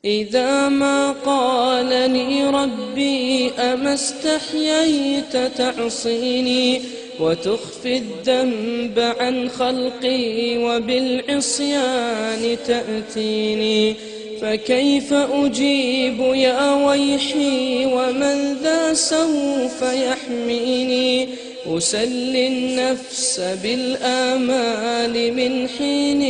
إذا ما قال لي ربي أما استحييت تعصيني وتخفي الذنب عن خلقي وبالعصيان تأتيني، فكيف أجيب يا ويحي ومن ذا سوف يحميني؟ أسلي النفس بالآمال من حين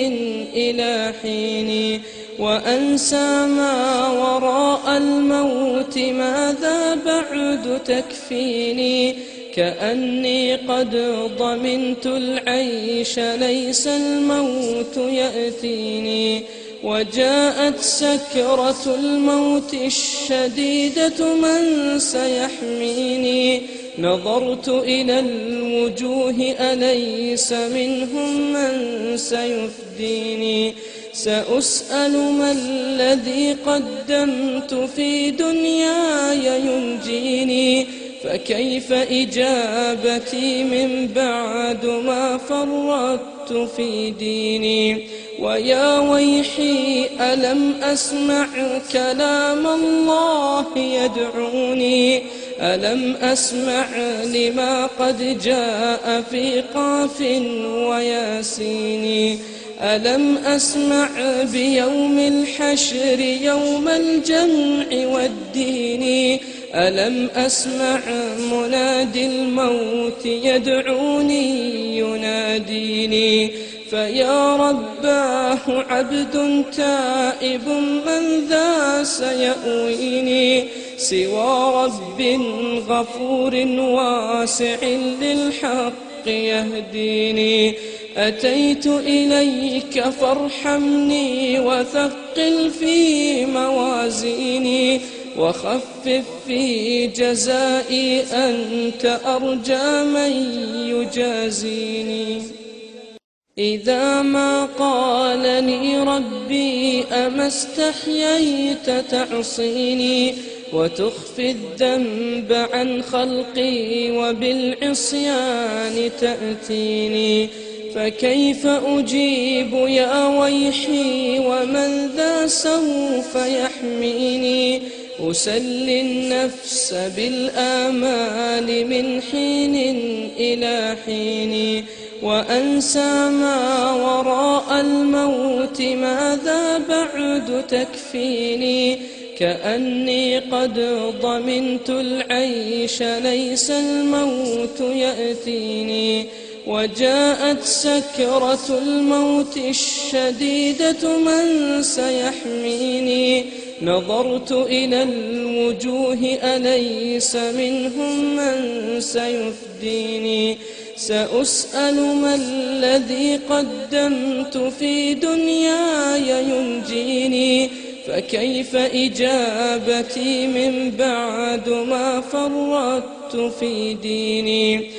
إلى حين، وأنسى ما وراء الموت ماذا بعد تكفيني؟ كأني قد ضمنت العيش ليس الموت يأتيني، وجاءت سكرة الموت الشديدة من سيحميني؟ نظرت إلى الوجوه أليس منهم من سيفديني؟ سأسأل ما الذي قدمت في دنياي ينجيني، فكيف إجابتي من بعد ما فرطت في ديني؟ ويا ويحي ألم أسمع كلام الله يدعوني؟ ألم أسمع لما قد جاء في قاف وياسين؟ ألم أسمع بيوم الحشر يوم الجمع والدين؟ ألم أسمع منادي الموت يدعوني يناديني؟ فيا رباه عبد تائب من ذا سيأويني؟ سوى رب غفور واسع للحق يهديني. أتيت إليك فارحمني وثقل في موازيني، وخفف في جزائي أنت أرجى من يجازيني. إذا ما قال لي ربي أما استحييت تعصيني وتخفي الذنب عن خلقي وبالعصيان تأتيني، فكيف أجيب يا ويحي ومن ذا سوف يحميني؟ أسلي النفس بالآمال من حين إلى حين، وأنسى ما وراء الموت ماذا بعد تكفيني؟ كأني قد ضمنت العيش ليس الموت يأتيني، وجاءت سكرة الموت الشديدة من سيحميني؟ نظرت إلى الوجوه أليس منهم من سيفديني؟ سأسأل ما الذي قدمت في دنياي ينجيني، فكيف إجابتي من بعد ما فرطت في ديني؟